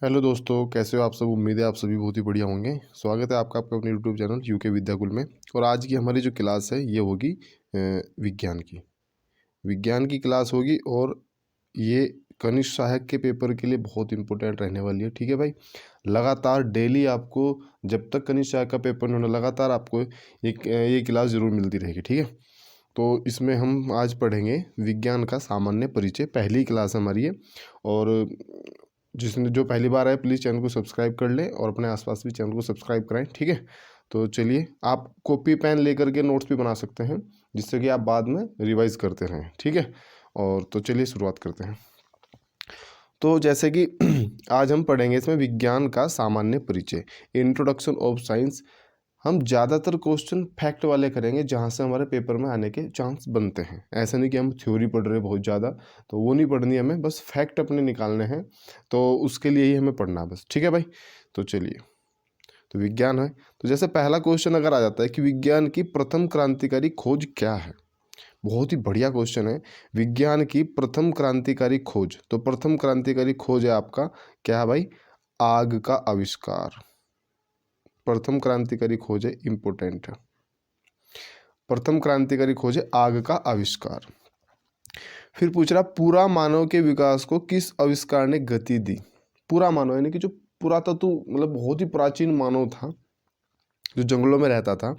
Hello दोस्तों, कैसे हो आप सब। उम्मीद है आप सभी बहुत ही बढ़िया होंगे। स्वागत है आपका अपने यूट्यूब चैनल यूके विद्याकुल में। और आज की हमारी जो क्लास है ये होगी विज्ञान की क्लास होगी। और ये कनिष्ठ सहायक के पेपर के लिए बहुत इंपॉर्टेंट रहने वाली है। ठीक है भाई, लगातार डेली आपको जब तक कनिष्ठ सहायक का पेपर नहीं होना, लगातार आपको ये क्लास ज़रूर मिलती रहेगी। ठीक है, तो इसमें हम आज पढ़ेंगे विज्ञान का सामान्य परिचय। पहली क्लास हमारी है। और जिसने जो पहली बार आए प्लीज़ चैनल को सब्सक्राइब कर लें और अपने आसपास भी चैनल को सब्सक्राइब कराएं। ठीक है, तो चलिए, आप कॉपी पेन लेकर के नोट्स भी बना सकते हैं जिससे कि आप बाद में रिवाइज करते रहें। ठीक है, और तो चलिए शुरुआत करते हैं। तो जैसे कि आज हम पढ़ेंगे इसमें विज्ञान का सामान्य परिचय, इंट्रोडक्शन ऑफ साइंस। हम ज़्यादातर क्वेश्चन फैक्ट वाले करेंगे जहाँ से हमारे पेपर में आने के चांस बनते हैं। ऐसा नहीं कि हम थ्योरी पढ़ रहे हैं बहुत ज़्यादा, तो वो नहीं पढ़नी है हमें, बस फैक्ट अपने निकालने हैं। तो उसके लिए ही हमें पढ़ना है बस। ठीक है भाई, तो चलिए, तो विज्ञान है। तो जैसे पहला क्वेश्चन अगर आ जाता है कि विज्ञान की प्रथम क्रांतिकारी खोज क्या है। बहुत ही बढ़िया क्वेश्चन है, विज्ञान की प्रथम क्रांतिकारी खोज। तो प्रथम क्रांतिकारी खोज है आपका क्या है भाई, आग का आविष्कार। प्रथम क्रांतिकारी खोज है, इंपोर्टेंट है। प्रथम क्रांतिकारी खोज है आग का आविष्कार। फिर पूछ रहा, पूरा मानव के विकास को किस आविष्कार ने गति दी। पूरा मानव यानी कि जो पुरातत्व, मतलब बहुत ही प्राचीन मानव था जो जंगलों में रहता था,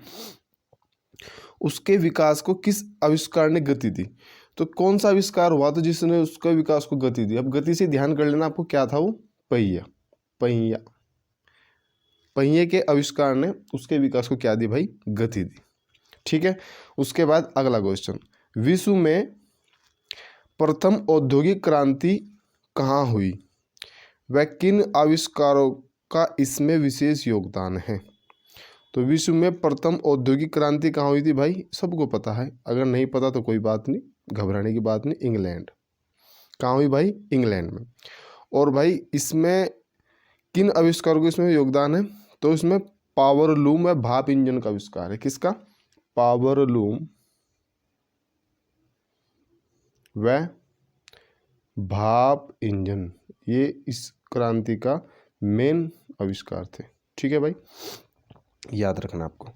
उसके विकास को किस आविष्कार ने गति दी। तो कौन सा आविष्कार हुआ था जिसने उसका विकास को गति दी। अब गति से ध्यान कर लेना आपको, क्या था वो, पहिया। पहिया पहिए के आविष्कार ने उसके विकास को क्या दी भाई, गति दी। ठीक है, उसके बाद अगला क्वेश्चन, विश्व में प्रथम औद्योगिक क्रांति कहाँ हुई, वह किन आविष्कारों का इसमें विशेष योगदान है। तो विश्व में प्रथम औद्योगिक क्रांति कहाँ हुई थी भाई, सबको पता है। अगर नहीं पता तो कोई बात नहीं, घबराने की बात नहीं। इंग्लैंड। कहाँ हुई भाई, इंग्लैंड में। और भाई इसमें किन आविष्कारों को इसमें योगदान है, तो इसमें पावर लूम व भाप इंजन का आविष्कार है। किसका, पावर लूम व भाप इंजन, ये इस क्रांति का मेन आविष्कार थे। ठीक है भाई, याद रखना आपको।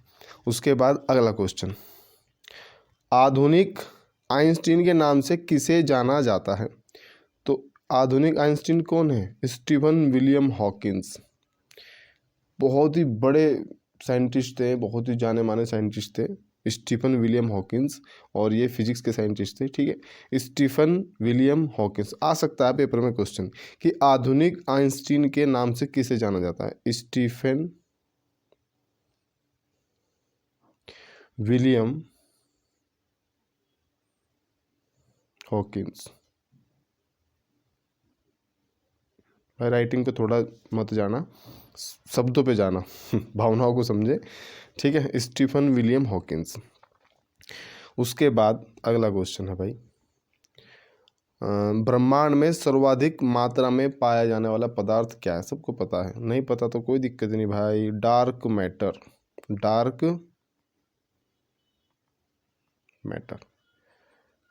उसके बाद अगला क्वेश्चन, आधुनिक आइंस्टीन के नाम से किसे जाना जाता है। तो आधुनिक आइंस्टीन कौन है, स्टीफन विलियम हॉकिंस। बहुत ही बड़े साइंटिस्ट थे, बहुत ही जाने माने साइंटिस्ट थे स्टीफन विलियम हॉकिंस। और ये फिजिक्स के साइंटिस्ट थे। ठीक है, स्टीफन विलियम हॉकिंस। आ सकता है पेपर में क्वेश्चन कि आधुनिक आइंस्टीन के नाम से किसे जाना जाता है, स्टीफन विलियम हॉकिंस। भाई राइटिंग पे थोड़ा मत जाना, शब्दों पे जाना भावनाओं को समझे। ठीक है, स्टीफन विलियम हॉकिंस। उसके बाद अगला क्वेश्चन है भाई, ब्रह्मांड में सर्वाधिक मात्रा में पाया जाने वाला पदार्थ क्या है। सबको पता है, नहीं पता तो कोई दिक्कत नहीं भाई, डार्क मैटर। डार्क मैटर,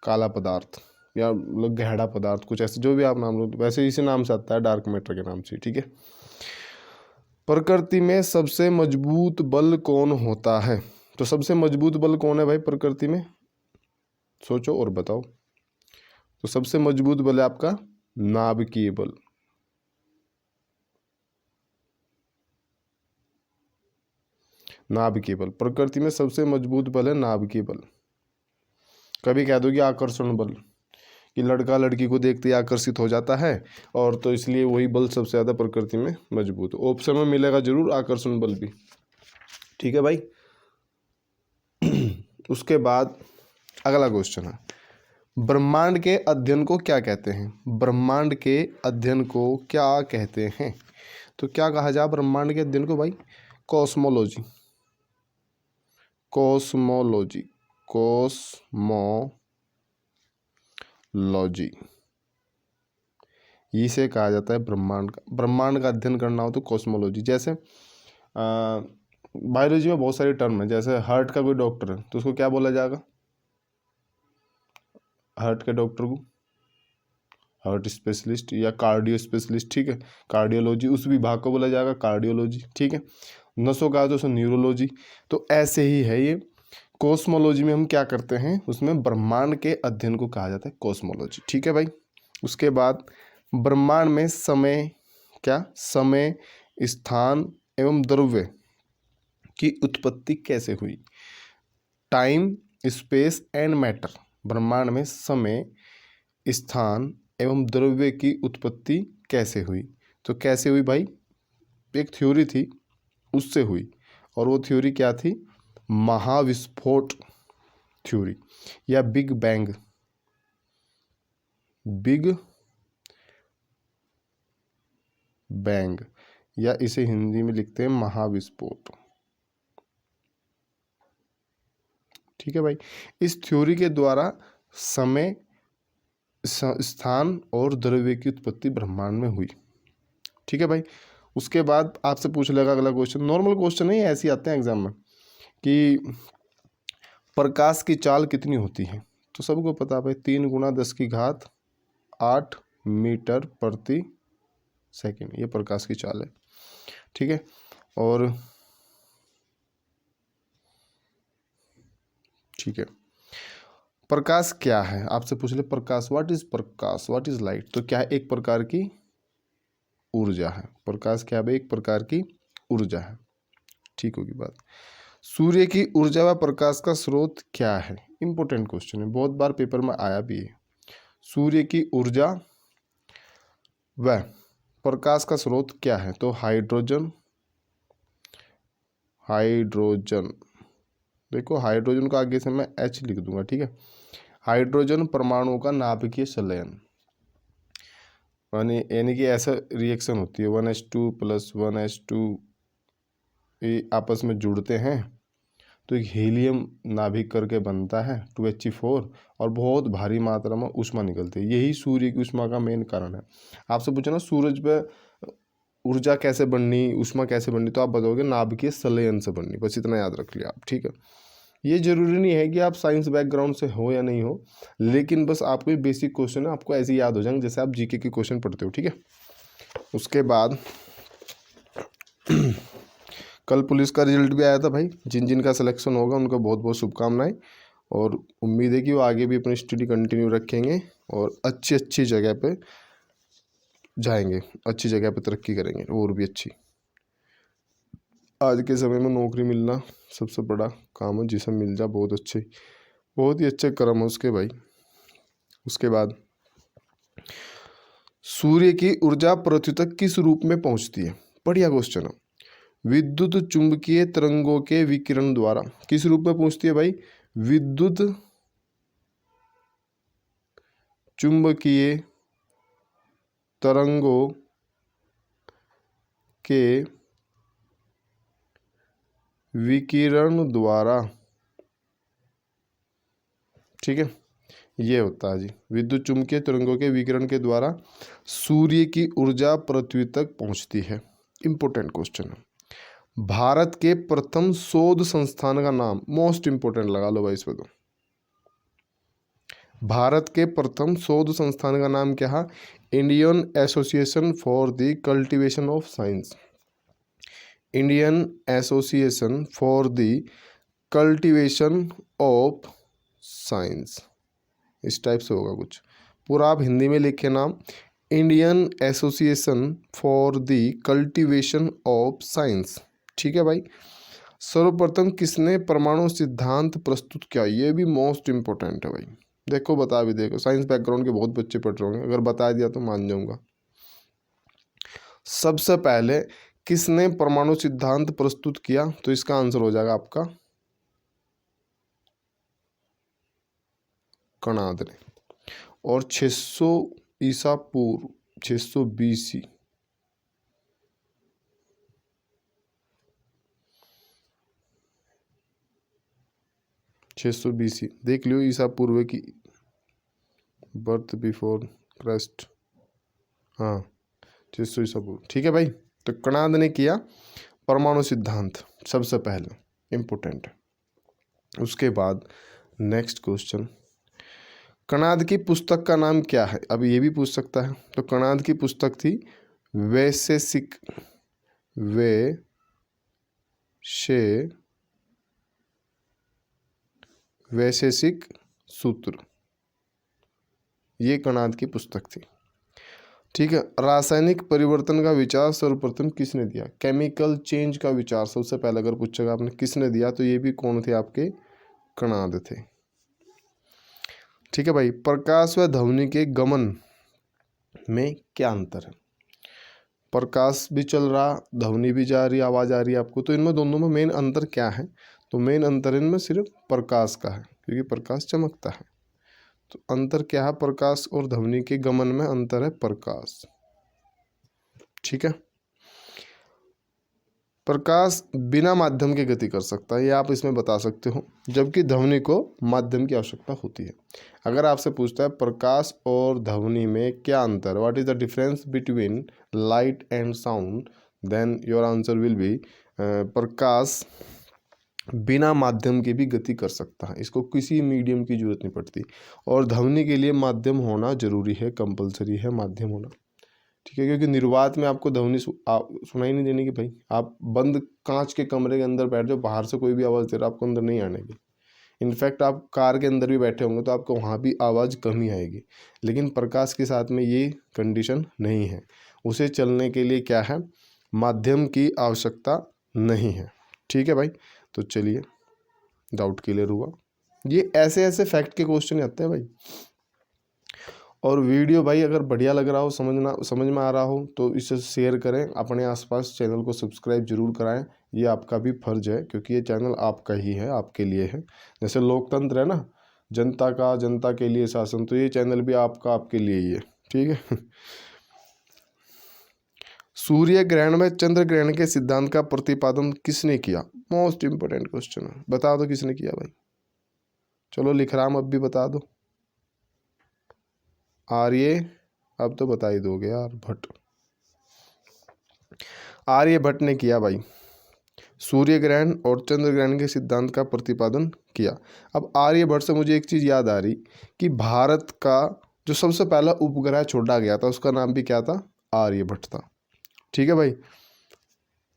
काला पदार्थ या मतलब गहरा पदार्थ, कुछ ऐसे जो भी आप नाम लो, वैसे इसी नाम से आता है, डार्क मैटर के नाम से। ठीक है, प्रकृति में सबसे मजबूत बल कौन होता है। तो सबसे मजबूत बल कौन है भाई प्रकृति में, सोचो और बताओ। तो सबसे मजबूत बल है आपका नाभिकीय बल। नाभिकीय बल, प्रकृति में सबसे मजबूत बल है नाभिकीय बल। कभी कह दो कि आकर्षण बल, कि लड़का लड़की को देखते ही आकर्षित हो जाता है, और तो इसलिए वही बल सबसे ज़्यादा प्रकृति में मजबूत। ऑप्शन में मिलेगा जरूर आकर्षण बल भी। ठीक है भाई, उसके बाद अगला क्वेश्चन है, ब्रह्मांड के अध्ययन को क्या कहते हैं। ब्रह्मांड के अध्ययन को क्या कहते हैं। तो क्या कहा जाए ब्रह्मांड के अध्ययन को भाई, कॉस्मोलॉजी। कॉस्मोलॉजी, कॉस्मोलॉजी, इसे कहा जाता है ब्रह्मांड का। ब्रह्मांड का अध्ययन करना हो तो कॉस्मोलॉजी। जैसे बायोलॉजी में बहुत सारे टर्म है, जैसे हार्ट का कोई डॉक्टर है तो उसको क्या बोला जाएगा, हार्ट के डॉक्टर को हार्ट स्पेशलिस्ट या कार्डियो स्पेशलिस्ट, ठीक है, कार्डियोलॉजी उस विभाग को बोला जाएगा कार्डियोलॉजी, ठीक है। नसों का तो न्यूरोलॉजी। तो ऐसे ही है ये। कॉस्मोलॉजी में हम क्या करते हैं, उसमें ब्रह्मांड के अध्ययन को कहा जाता है कॉस्मोलॉजी, ठीक है भाई। उसके बाद ब्रह्मांड में समय, क्या समय, स्थान एवं द्रव्य की उत्पत्ति कैसे हुई। Time, space and matter. ब्रह्मांड में समय, स्थान एवं द्रव्य की उत्पत्ति कैसे हुई। तो कैसे हुई भाई, एक थ्योरी थी उससे हुई, और वो थ्योरी क्या थी, महाविस्फोट थ्योरी या बिग बैंग, बिग बैंग, या इसे हिंदी में लिखते हैं महाविस्फोट, ठीक है भाई। इस थ्योरी के द्वारा समय, स्थान और द्रव्य की उत्पत्ति ब्रह्मांड में हुई, ठीक है भाई। उसके बाद आपसे पूछ लेगा अगला क्वेश्चन, नॉर्मल क्वेश्चन है, ऐसे ही आते हैं एग्जाम में, कि प्रकाश की चाल कितनी होती है। तो सबको पता है भाई, 3 × 10⁸ मीटर प्रति सेकंड, ये प्रकाश की चाल है, ठीक है। और ठीक है, प्रकाश क्या है, आपसे पूछ ले प्रकाश, व्हाट इज प्रकाश, व्हाट इज लाइट। तो क्या है, एक प्रकार की ऊर्जा है। प्रकाश क्या है, एक प्रकार की ऊर्जा है, ठीक होगी बात। सूर्य की ऊर्जा व प्रकाश का स्रोत क्या है। इंपॉर्टेंट क्वेश्चन है, बहुत बार पेपर में आया भी है। सूर्य की ऊर्जा व प्रकाश का स्रोत क्या है। तो हाइड्रोजन, हाइड्रोजन, देखो हाइड्रोजन को आगे से मैं H लिख दूंगा, ठीक है। हाइड्रोजन परमाणुओं का नाभिकीय संलयन, यानी कि ऐसा रिएक्शन होती है 1s2 + 1s2 ये आपस में जुड़ते हैं तो एक हीलियम नाभिक करके बनता है 2He4, और बहुत भारी मात्रा में ऊष्मा निकलती है। यही सूर्य की ऊष्मा का मेन कारण है। आपसे पूछा ना सूरज पे ऊर्जा कैसे बननी, ऊष्मा कैसे बननी, तो आप बताओगे नाभिकीय संलयन से बननी, बस इतना याद रख लिया आप, ठीक है। ये जरूरी नहीं है कि आप साइंस बैकग्राउंड से हो या नहीं हो, लेकिन बस आपको बेसिक क्वेश्चन है, आपको ऐसे याद हो जाएंगे जैसे आप जीके के क्वेश्चन पढ़ते हो, ठीक है। उसके बाद कल पुलिस का रिजल्ट भी आया था भाई, जिन जिन का सिलेक्शन होगा उनको बहुत बहुत शुभकामनाएं, और उम्मीद है कि वो आगे भी अपनी स्टडी कंटिन्यू रखेंगे और अच्छी अच्छी जगह पे जाएंगे, अच्छी जगह पे तरक्की करेंगे और भी अच्छी। आज के समय में नौकरी मिलना सबसे बड़ा काम है, जिसे मिल जा बहुत अच्छे, बहुत ही अच्छे कर्म है उसके भाई। उसके बाद सूर्य की ऊर्जा पृथ्वी तक किस रूप में पहुंचती है। बढ़िया क्वेश्चन है। विद्युत चुंबकीय तरंगों के विकिरण द्वारा किस रूप में पहुंचती है भाई। विद्युत चुंबकीय तरंगों के विकिरण द्वारा, ठीक है, ये होता है जी। विद्युत चुंबकीय तरंगों के विकिरण के द्वारा सूर्य की ऊर्जा पृथ्वी तक पहुंचती है। इंपॉर्टेंट क्वेश्चन है। भारत के प्रथम शोध संस्थान का नाम, मोस्ट इंपोर्टेंट लगा लो भाई इस पे। तो भारत के प्रथम शोध संस्थान का नाम क्या है। Indian association for the cultivation of science, Indian association for the cultivation of science, इस टाइप से होगा कुछ, पूरा आप हिंदी में लिखे नाम, Indian association for the cultivation of science, ठीक है भाई। सर्वप्रथम किसने परमाणु सिद्धांत प्रस्तुत किया। ये भी मोस्ट इंपोर्टेंट है भाई, देखो बता भी, देखो साइंस बैकग्राउंड के बहुत बच्चे पढ़ रहे होंगे, अगर बता दिया तो मान जाऊंगा। सबसे पहले किसने परमाणु सिद्धांत प्रस्तुत किया, तो इसका आंसर हो जाएगा आपका कणाद ने, और 600 ईसा पूर्व, 600 BC, देख लियो ईसा पूर्व की, बर्थ बिफोर क्राइस्ट, हाँ 600 ईसा पूर्व, ठीक है भाई। तो कणाद ने किया परमाणु सिद्धांत सबसे पहले, इंपोर्टेंट है। उसके बाद नेक्स्ट क्वेश्चन, कणाद की पुस्तक का नाम क्या है? अब ये भी पूछ सकता है। तो कणाद की पुस्तक थी वैशेषिक वैशेषिक सूत्र, ये कणाद की पुस्तक थी। ठीक है। रासायनिक परिवर्तन का विचार सर्वप्रथम किसने दिया? केमिकल चेंज का विचार सबसे पहले अगर पूछेगा आपने किसने दिया, तो ये भी कौन थे? आपके कणाद थे। ठीक है भाई। प्रकाश व ध्वनि के गमन में क्या अंतर है? प्रकाश भी चल रहा, ध्वनि भी जा रही, आवाज़ आ रही है आपको, तो इनमें दोनों में मेन अंतर क्या है? तो मेन अंतर इनमें सिर्फ प्रकाश का है, क्योंकि प्रकाश चमकता है। तो अंतर क्या है? प्रकाश और ध्वनि के गमन में अंतर है प्रकाश। ठीक है। प्रकाश बिना माध्यम के गति कर सकता है, ये आप इसमें बता सकते हो, जबकि ध्वनि को माध्यम की आवश्यकता होती है। अगर आपसे पूछता है प्रकाश और ध्वनि में क्या अंतर, what is the difference between light and sound, then your answer will be प्रकाश बिना माध्यम के भी गति कर सकता है, इसको किसी मीडियम की जरूरत नहीं पड़ती। और ध्वनि के लिए माध्यम होना जरूरी है, कंपलसरी है माध्यम होना। ठीक है, क्योंकि निर्वात में आपको ध्वनि सुनाई नहीं देने की। भाई आप बंद कांच के कमरे के अंदर बैठ जाओ, बाहर से कोई भी आवाज़ दे रहा है आपको अंदर नहीं आने की। इनफैक्ट आप कार के अंदर भी बैठे होंगे तो आपको वहाँ भी आवाज़ कम ही आएगी। लेकिन प्रकाश के साथ में ये कंडीशन नहीं है, उसे चलने के लिए क्या है? माध्यम की आवश्यकता नहीं है। ठीक है भाई, तो चलिए डाउट क्लियर हुआ। ये ऐसे ऐसे फैक्ट के क्वेश्चन आते हैं भाई। और वीडियो भाई अगर बढ़िया लग रहा हो, समझ में आ रहा हो, तो इसे शेयर करें, अपने आसपास चैनल को सब्सक्राइब जरूर कराएं। ये आपका भी फर्ज है, क्योंकि ये चैनल आपका ही है, आपके लिए है। जैसे लोकतंत्र है ना, जनता का जनता के लिए शासन, तो ये चैनल भी आपका आपके लिए ही है। ठीक है। सूर्य ग्रहण में चंद्र ग्रहण के सिद्धांत का प्रतिपादन किसने किया? मोस्ट इंपोर्टेंट क्वेश्चन है, बता दो किसने किया भाई। चलो लिख रहा हूं, अब भी बता दो। आर्य, अब तो बता ही दोगे यार, भट्ट। आर्यभट्ट ने किया भाई, सूर्य ग्रहण और चंद्र ग्रहण के सिद्धांत का प्रतिपादन किया। अब आर्यभट्ट से मुझे एक चीज़ याद आ रही कि भारत का जो सबसे पहला उपग्रह छोड़ा गया था उसका नाम भी क्या था? आर्यभट्ट था। ठीक है भाई,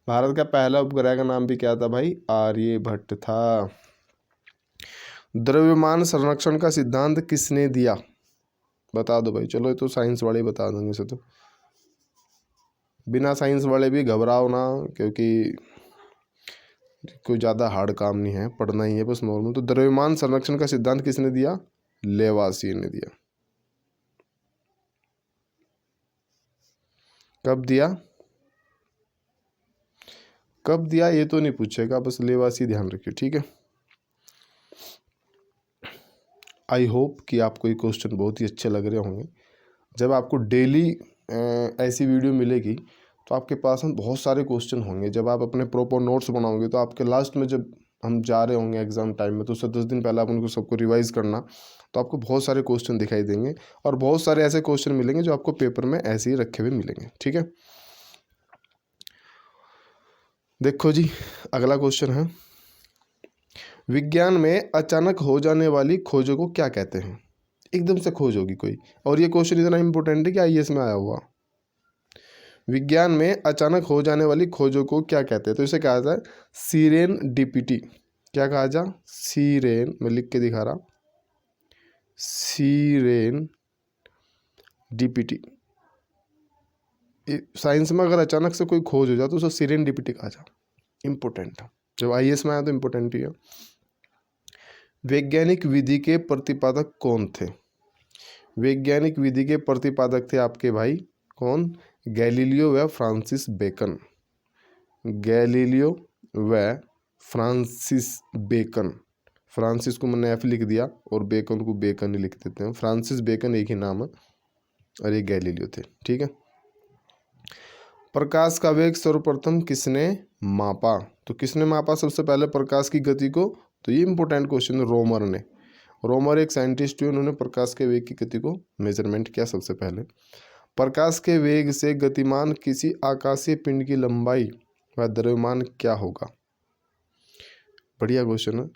भारत का पहला उपग्रह का नाम भी क्या था भाई? आर्यभट्ट था। द्रव्यमान संरक्षण का सिद्धांत किसने दिया? बता दो भाई। चलो ये तो साइंस वाले बता देंगे इसे, तो बिना साइंस वाले भी घबराओ ना, क्योंकि कोई ज़्यादा हार्ड काम नहीं है, पढ़ना ही है बस नॉर्मल। तो द्रव्यमान संरक्षण का सिद्धांत किसने दिया? लेवासिए ने दिया। कब दिया? कब दिया ये तो नहीं पूछेगा, बस लेवासी ध्यान रखिए। ठीक है। आई होप कि आपको ये क्वेश्चन बहुत ही अच्छे लग रहे होंगे। जब आपको डेली ऐसी वीडियो मिलेगी तो आपके पास हम बहुत सारे क्वेश्चन होंगे। जब आप अपने प्रॉपर नोट्स बनाओगे तो आपके लास्ट में जब हम जा रहे होंगे एग्ज़ाम टाइम में, तो उससे 10 दिन पहले आप उनको सबको रिवाइज़ करना, तो आपको बहुत सारे क्वेश्चन दिखाई देंगे और बहुत सारे ऐसे क्वेश्चन मिलेंगे जो आपको पेपर में ऐसे ही रखे हुए मिलेंगे। ठीक है। देखो जी, अगला क्वेश्चन है, विज्ञान में अचानक हो जाने वाली खोजों को क्या कहते हैं? एकदम से खोज होगी कोई, और ये क्वेश्चन इतना इंपॉर्टेंट है कि आईएएस में आया हुआ। विज्ञान में अचानक हो जाने वाली खोजों को क्या कहते हैं? तो इसे कहा जाए सीरेन डीपीटी। क्या कहा जा? सीरेन, मैं लिख के दिखा रहा, सीरेन डीपीटी। साइंस में अगर अचानक से कोई खोज हो जाए तो उसे सीरेन डीपीटी कहा जा। इंपॉर्टेंट है, जब आईएएस में आया तो इंपॉर्टेंट ही है। वैज्ञानिक विधि के प्रतिपादक कौन थे? वैज्ञानिक विधि के प्रतिपादक थे आपके भाई कौन? गैलीलियो व फ्रांसिस बेकन। गैलीलियो व फ्रांसिस बेकन। फ्रांसिस को मैंने एफ लिख दिया और बेकन को बेकन ही लिख देते हैं। फ्रांसिस बेकन एक ही नाम है और ये गैलीलियो थे। ठीक है। प्रकाश का वेग सर्वप्रथम किसने मापा? तो किसने मापा सबसे पहले प्रकाश की गति को? तो ये इंपॉर्टेंट क्वेश्चन है, रोमर ने। रोमर एक साइंटिस्ट हुए, उन्होंने प्रकाश के वेग की गति को मेजरमेंट किया सबसे पहले। प्रकाश के वेग से गतिमान किसी आकाशीय पिंड की लंबाई व द्रव्यमान क्या होगा? बढ़िया क्वेश्चन है।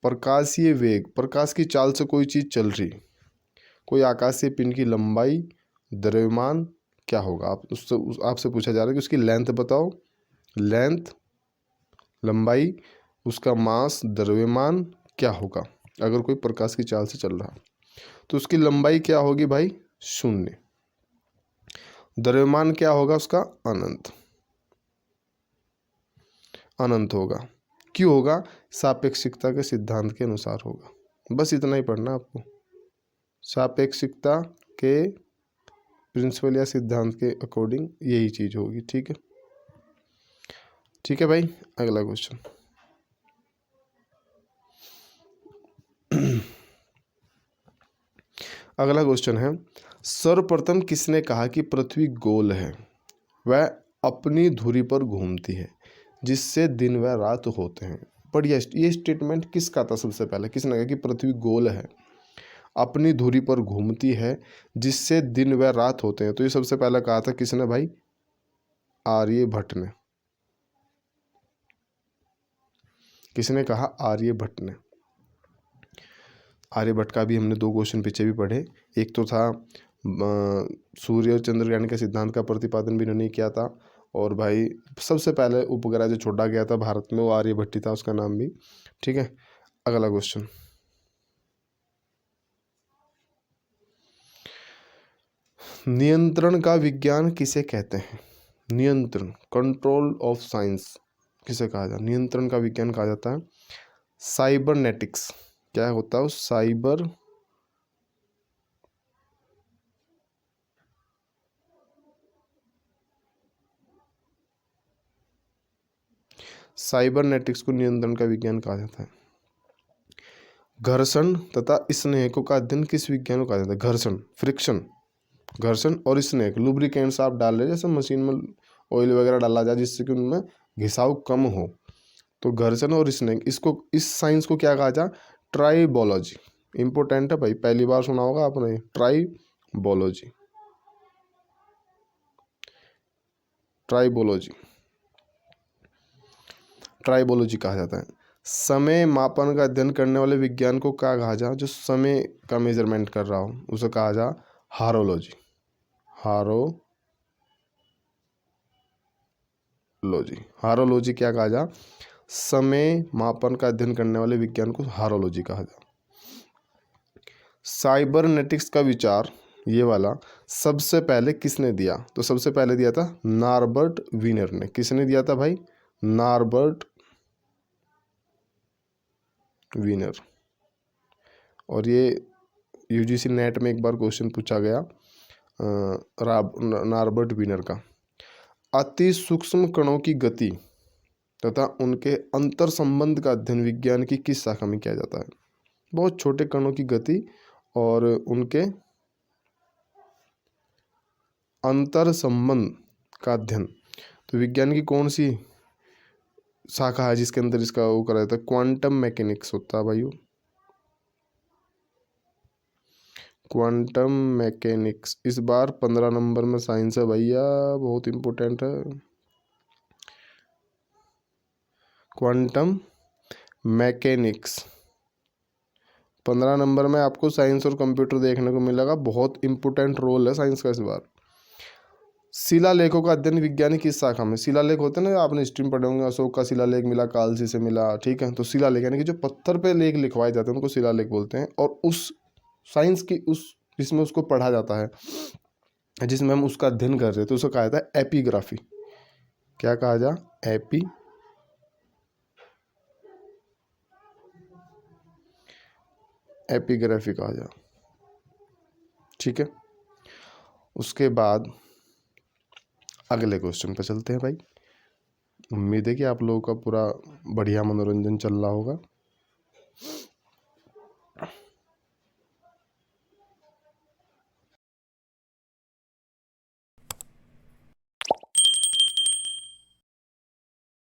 प्रकाशीय वेग, प्रकाश की चाल से कोई चीज़ चल रही, कोई आकाशीय पिंड की लंबाई, द्रव्यमान क्या होगा? आपसे पूछा जा रहा है कि उसकी लेंथ बताओ, लेंथ, लंबाई, उसका मास, द्रव्यमान क्या होगा अगर कोई प्रकाश की चाल से चल रहा। तो उसकी लंबाई क्या होगी भाई? 0। द्रव्यमान क्या होगा उसका? अनंत, अनंत होगा। क्यों होगा? सापेक्षिकता के सिद्धांत के अनुसार होगा। बस इतना ही पढ़ना आपको, सापेक्षिकता के प्रिंसिपल या सिद्धांत के अकॉर्डिंग यही चीज होगी। ठीक है, ठीक है भाई। अगला क्वेश्चन, अगला क्वेश्चन है, सर्वप्रथम किसने कहा कि पृथ्वी गोल है, वह अपनी धुरी पर घूमती है जिससे दिन व रात होते हैं? बढ़िया। ये स्टेटमेंट किसका था? सबसे पहले किसने कहा कि पृथ्वी गोल है, अपनी धुरी पर घूमती है जिससे दिन व रात होते हैं? तो ये सबसे पहले कहा था किसने भाई? आर्यभट्ट ने। किसने कहा? आर्यभट्ट ने। आर्यभट्ट का भी हमने 2 क्वेश्चन पीछे भी पढ़े। एक तो था सूर्य और चंद्रग्रहण के सिद्धांत का प्रतिपादन भी इन्होंने किया था, और भाई सबसे पहले उपग्रह जो छोड़ा गया था भारत में वो आर्यभट्ट था, उसका नाम भी। ठीक है, अगला क्वेश्चन, नियंत्रण का विज्ञान किसे कहते हैं? नियंत्रण, कंट्रोल ऑफ साइंस किसे कहा जाता है? नियंत्रण का विज्ञान कहा जाता है साइबरनेटिक्स। क्या होता है? साइबरनेटिक्स को नियंत्रण का विज्ञान कहा जाता है। घर्षण तथा स्नेहकों का अध्ययन किस विज्ञान को कहा जाता है? घर्षण, फ्रिक्शन, घर्षण और स्नेहक, लुब्रिकेंट्स आप डाल रहे जैसे मशीन में ऑयल वगैरह डाला जाए जिससे कि उनमें घिसाव कम हो, तो घर्षण और स्नेहक, इसको, इस साइंस को क्या कहा जाए? ट्राइबोलॉजी। इंपॉर्टेंट है भाई, पहली बार सुना होगा आपने, ट्राइबोलॉजी, ट्राइबोलॉजी, ट्राइबोलॉजी कहा जाता है। समय मापन का अध्ययन करने वाले विज्ञान को क्या कहा जाए? जो समय का मेजरमेंट कर रहा हो उसे कहा जाए हारोलॉजी, हारोलॉजी, हारोलॉजी क्या कहा जाए? समय मापन का अध्ययन करने वाले विज्ञान को हारोलॉजी कहा जाए। साइबरनेटिक्स का विचार ये वाला सबसे पहले किसने दिया? तो सबसे पहले दिया था नॉर्बर्ट वीनर ने। किसने दिया था भाई? Norbert Wiener. और ये यूजीसी नेट में एक बार क्वेश्चन पूछा गया नॉर्बर्ट वीनर का। अति सूक्ष्म कणों की गति तथा उनके अंतर संबंध का अध्ययन विज्ञान की किस शाखा में किया जाता है? बहुत छोटे कणों की गति और उनके अंतर संबंध का अध्ययन, तो विज्ञान की कौन सी शाखा है जिसके अंदर इसका वो करा जाता है? क्वांटम मैकेनिक्स होता है भाई, क्वांटम मैकेनिक्स। इस बार 15 नंबर में साइंस है भैया, बहुत इंपॉर्टेंट है। क्वांटम मैकेनिक्स 15 नंबर में आपको साइंस और कंप्यूटर देखने को मिलेगा। बहुत इंपॉर्टेंट रोल है साइंस का इस बार। शिलालेखों का अध्ययन विज्ञान की किस शाखा में? शिलालेख होते हैं ना, आपने स्ट्रीम पढ़े होंगे, अशोक का शिलालेख मिला, कालसी से मिला। ठीक है, तो शिलालेख यानी कि जो पत्थर पे लेख लिखवाए जाते हैं उनको शिलालेख बोलते हैं। और उस साइंस की उस जिसमें उसको पढ़ा जाता है, जिसमें हम उसका अध्ययन कर रहे हैं, तो उसको कहा जाता है एपिग्राफी। क्या कहा जा? एपिग्राफी कहा जा। ठीक है, उसके बाद अगले क्वेश्चन पे चलते हैं भाई। उम्मीद है कि आप लोगों का पूरा बढ़िया मनोरंजन चल रहा होगा।